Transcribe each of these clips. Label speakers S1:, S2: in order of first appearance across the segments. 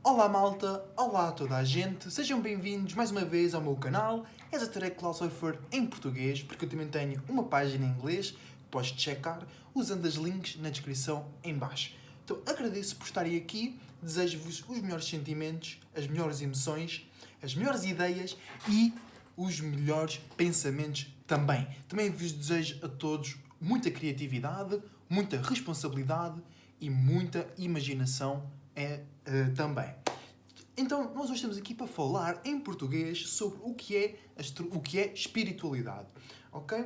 S1: Olá malta, olá a toda a gente, sejam bem-vindos mais uma vez ao meu canal Esoteric Philosopher em português, porque eu também tenho uma página em inglês que podes checar usando os links na descrição em baixo. Então agradeço por estarem aqui, desejo-vos os melhores sentimentos, as melhores emoções, as melhores ideias e os melhores pensamentos também. Também vos desejo a todos muita criatividade, muita responsabilidade e muita imaginação também. Então, nós hoje estamos aqui para falar em português sobre o que é espiritualidade, ok?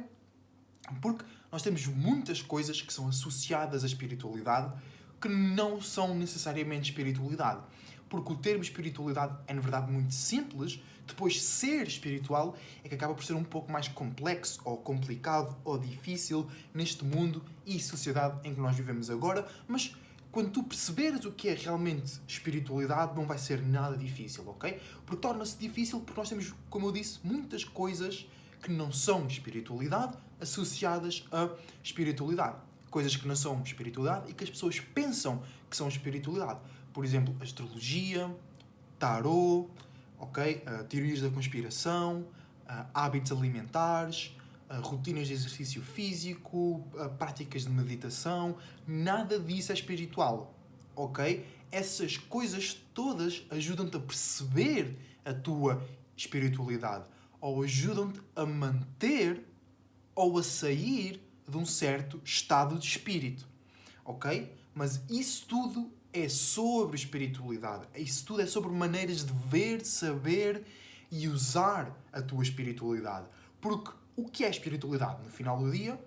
S1: Porque nós temos muitas coisas que são associadas à espiritualidade que não são necessariamente espiritualidade. Porque o termo espiritualidade é, na verdade, muito simples. Depois, ser espiritual é que acaba por ser um pouco mais complexo, ou complicado, ou difícil neste mundo e sociedade em que nós vivemos agora. Mas quando tu perceberes o que é realmente espiritualidade, não vai ser nada difícil, ok? Porque torna-se difícil porque nós temos, como eu disse, muitas coisas que não são espiritualidade associadas à espiritualidade. Coisas que não são espiritualidade e que as pessoas pensam que são espiritualidade. Por exemplo, astrologia, tarô, ok? Teorias da conspiração, hábitos alimentares, rotinas de exercício físico, práticas de meditação, nada disso é espiritual, ok? Essas coisas todas ajudam-te a perceber a tua espiritualidade, ou ajudam-te a manter ou a sair de um certo estado de espírito, ok? Mas isso tudo é sobre espiritualidade. Isso tudo é sobre maneiras de ver, saber e usar a tua espiritualidade. Porque o que é espiritualidade? No final do dia,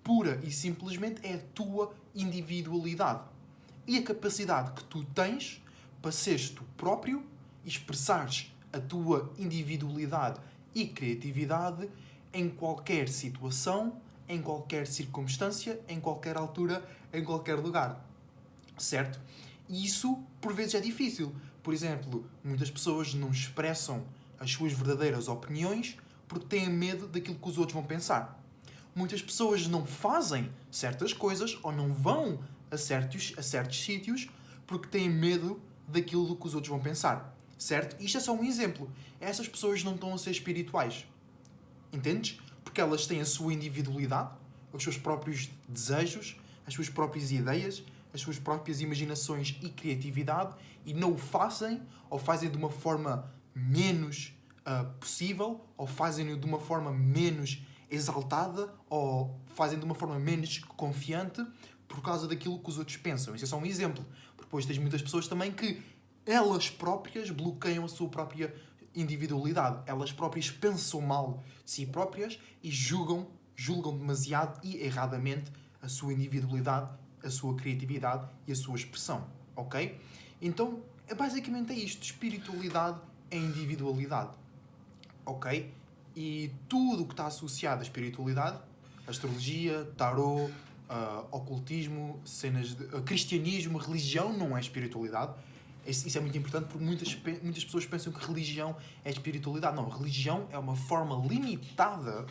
S1: pura e simplesmente é a tua individualidade. E a capacidade que tu tens para seres tu próprio e expressares a tua individualidade e criatividade em qualquer situação, em qualquer circunstância, em qualquer altura, em qualquer lugar. Certo? E isso, por vezes, é difícil. Por exemplo, muitas pessoas não expressam as suas verdadeiras opiniões porque têm medo daquilo que os outros vão pensar. Muitas pessoas não fazem certas coisas ou não vão a certos sítios porque têm medo daquilo que os outros vão pensar. Certo? Isto é só um exemplo. Essas pessoas não estão a ser espirituais. Entendes? Porque elas têm a sua individualidade, os seus próprios desejos, as suas próprias ideias, as suas próprias imaginações e criatividade e não o fazem ou fazem de uma forma menos possível ou fazem-no de uma forma menos exaltada ou fazem de uma forma menos confiante por causa daquilo que os outros pensam. Isso é só um exemplo. Depois tens muitas pessoas também que elas próprias bloqueiam a sua própria individualidade. Elas próprias pensam mal de si próprias e julgam demasiado e erradamente a sua individualidade, a sua criatividade e a sua expressão. Ok? Então, basicamente é isto. Espiritualidade é individualidade. Ok? E tudo o que está associado à espiritualidade, astrologia, tarô, ocultismo, cenas de cristianismo, religião não é espiritualidade. Isso é muito importante porque muitas pessoas pensam que religião é espiritualidade. Não, religião é uma forma limitada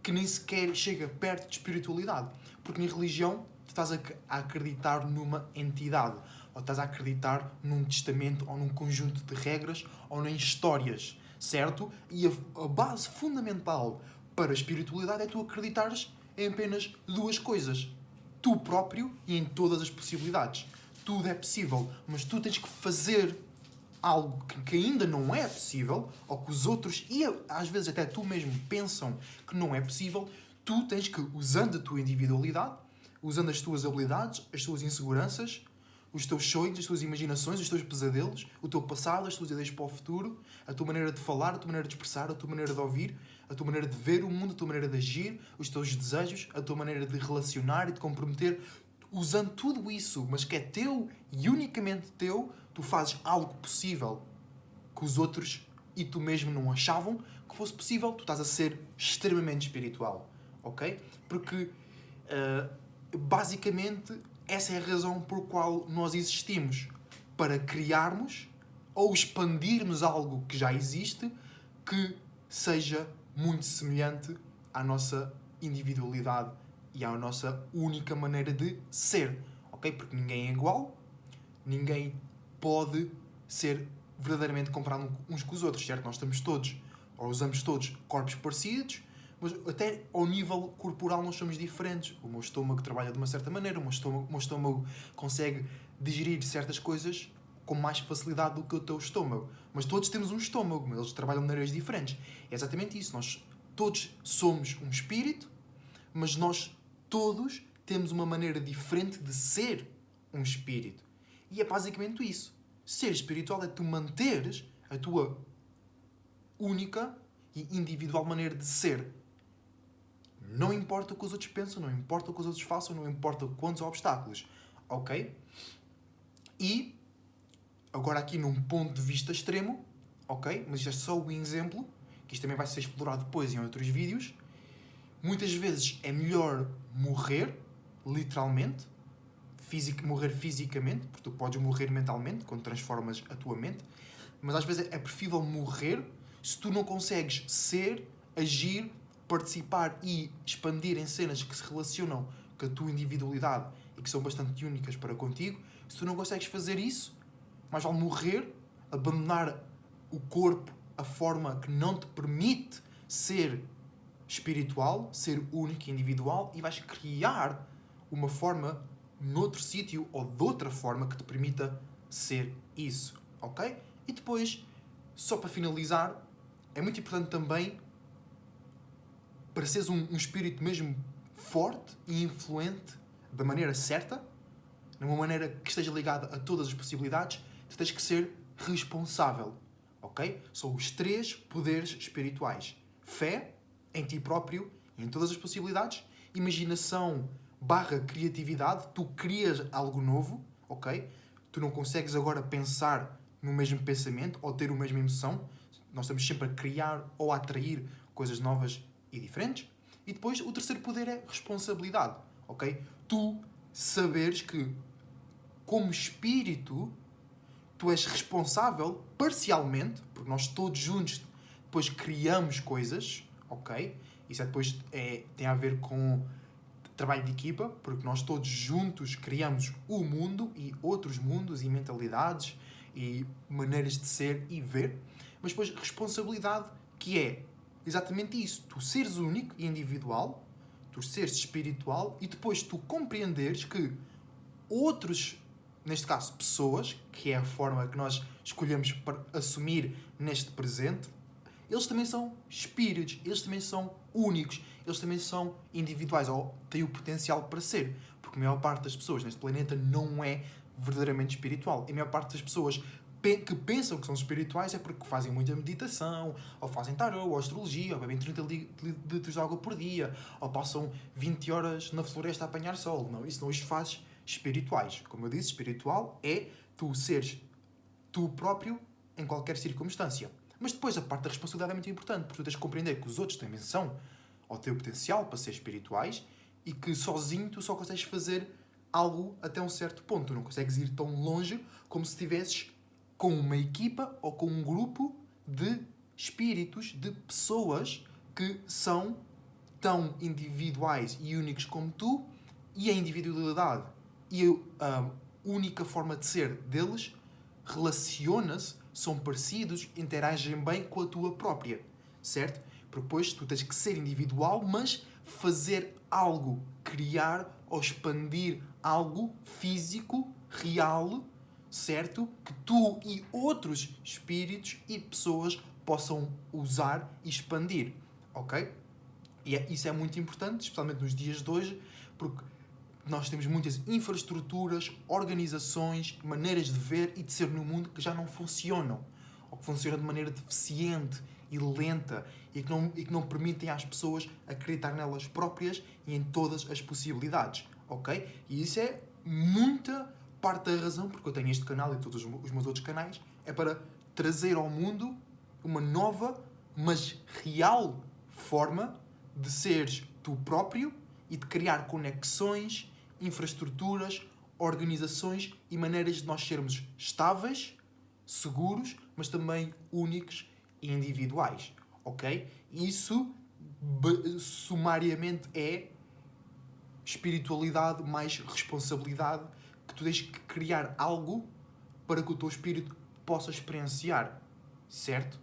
S1: que nem sequer chega perto de espiritualidade. Porque na religião tu estás a acreditar numa entidade, ou estás a acreditar num testamento, ou num conjunto de regras, ou em histórias, certo? E a base fundamental para a espiritualidade é tu acreditares em apenas duas coisas. Tu próprio e em todas as possibilidades. Tudo é possível, mas tu tens que fazer algo que ainda não é possível, ou que os outros, e às vezes até tu mesmo, pensam que não é possível. Tu tens que, usando a tua individualidade, usando as tuas habilidades, as tuas inseguranças, os teus sonhos, as tuas imaginações, os teus pesadelos, o teu passado, as tuas ideias para o futuro, a tua maneira de falar, a tua maneira de expressar, a tua maneira de ouvir, a tua maneira de ver o mundo, a tua maneira de agir, os teus desejos, a tua maneira de relacionar e de comprometer. Usando tudo isso, mas que é teu e unicamente teu, tu fazes algo possível que os outros e tu mesmo não achavam que fosse possível. Tu estás a ser extremamente espiritual, ok? Porque, basicamente, essa é a razão por qual nós existimos. Para criarmos ou expandirmos algo que já existe que seja muito semelhante à nossa individualidade e à nossa única maneira de ser, ok? Porque ninguém é igual, ninguém pode ser verdadeiramente comparado uns com os outros, certo? Nós estamos todos, ou usamos todos, corpos parecidos, mas até ao nível corporal nós somos diferentes. O meu estômago trabalha de uma certa maneira, o meu estômago consegue digerir certas coisas com mais facilidade do que o teu estômago. Mas todos temos um estômago, mas eles trabalham de maneiras diferentes. É exatamente isso. Nós todos somos um espírito, mas nós todos temos uma maneira diferente de ser um espírito. E é basicamente isso. Ser espiritual é tu manteres a tua única e individual maneira de ser. Não importa o que os outros pensam, não importa o que os outros façam, não importa quantos obstáculos. Ok? E, agora aqui num ponto de vista extremo, ok? Mas isto é só um exemplo, que isto também vai ser explorado depois em outros vídeos. Muitas vezes é melhor morrer, literalmente, morrer fisicamente, porque tu podes morrer mentalmente, quando transformas a tua mente, mas às vezes é preferível morrer se tu não consegues ser, agir, participar e expandir em cenas que se relacionam com a tua individualidade e que são bastante únicas para contigo. Se tu não consegues fazer isso, mais vale morrer, abandonar o corpo, a forma que não te permite ser espiritual, ser único e individual, e vais criar uma forma noutro sítio ou de outra forma que te permita ser isso, ok? E depois, só para finalizar, é muito importante também, para seres um espírito mesmo forte e influente da maneira certa, numa maneira que esteja ligada a todas as possibilidades, tu tens que ser responsável, ok? São os 3 poderes espirituais. Fé em ti próprio e em todas as possibilidades, imaginação / criatividade, tu crias algo novo, ok? Tu não consegues agora pensar no mesmo pensamento ou ter a mesma emoção. Nós estamos sempre a criar ou a atrair coisas novas e diferentes. E depois o terceiro poder é responsabilidade, ok? Tu saberes que, como espírito, tu és responsável parcialmente, porque nós todos juntos depois criamos coisas, ok? Isso depois tem a ver com trabalho de equipa, porque nós todos juntos criamos o mundo e outros mundos e mentalidades e maneiras de ser e ver. Mas depois responsabilidade, que é exatamente isso. Tu seres único e individual, tu seres espiritual e depois tu compreenderes que outros, neste caso pessoas, que é a forma que nós escolhemos para assumir neste presente, eles também são espíritos, eles também são únicos, eles também são individuais, ou têm o potencial para ser. Porque a maior parte das pessoas neste planeta não é verdadeiramente espiritual. E a maior parte das pessoas que pensam que são espirituais é porque fazem muita meditação, ou fazem tarô, ou astrologia, ou bebem 30 litros de água por dia, ou passam 20 horas na floresta a apanhar sol. Não, isso não os faz espirituais. Como eu disse, espiritual é tu seres tu próprio em qualquer circunstância. Mas depois a parte da responsabilidade é muito importante, porque tu tens de compreender que os outros também são, ou têm o potencial para ser espirituais, e que sozinho tu só consegues fazer algo até um certo ponto. Tu não consegues ir tão longe como se estivesses com uma equipa ou com um grupo de espíritos, de pessoas que são tão individuais e únicos como tu, e a individualidade e a única forma de ser deles relaciona-se, são parecidos, interagem bem com a tua própria, certo? Porque depois tu tens que ser individual, mas fazer algo, criar ou expandir algo físico, real, certo? Que tu e outros espíritos e pessoas possam usar e expandir, ok? E isso é muito importante, especialmente nos dias de hoje, porque nós temos muitas infraestruturas, organizações, maneiras de ver e de ser no mundo que já não funcionam. Ou que funcionam de maneira deficiente e lenta e que não permitem às pessoas acreditar nelas próprias e em todas as possibilidades. Ok? E isso é muita parte da razão porque eu tenho este canal e todos os meus outros canais, é para trazer ao mundo uma nova, mas real forma de seres tu próprio e de criar conexões, infraestruturas, organizações e maneiras de nós sermos estáveis, seguros, mas também únicos e individuais, ok? Isso, sumariamente, é espiritualidade mais responsabilidade, que tu tens que criar algo para que o teu espírito possa experienciar, certo?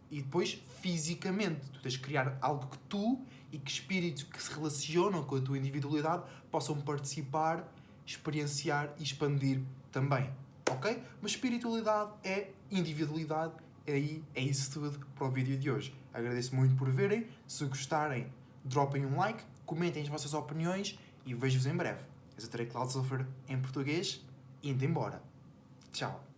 S1: E depois, fisicamente, tu tens de criar algo que tu e que espíritos que se relacionam com a tua individualidade possam participar, experienciar e expandir também, ok? Mas espiritualidade é individualidade, aí é isso tudo para o vídeo de hoje. Agradeço muito por verem, se gostarem, dropem um like, comentem as vossas opiniões e vejo-vos em breve. Esoteric Cloud Software em português, indo embora. Tchau.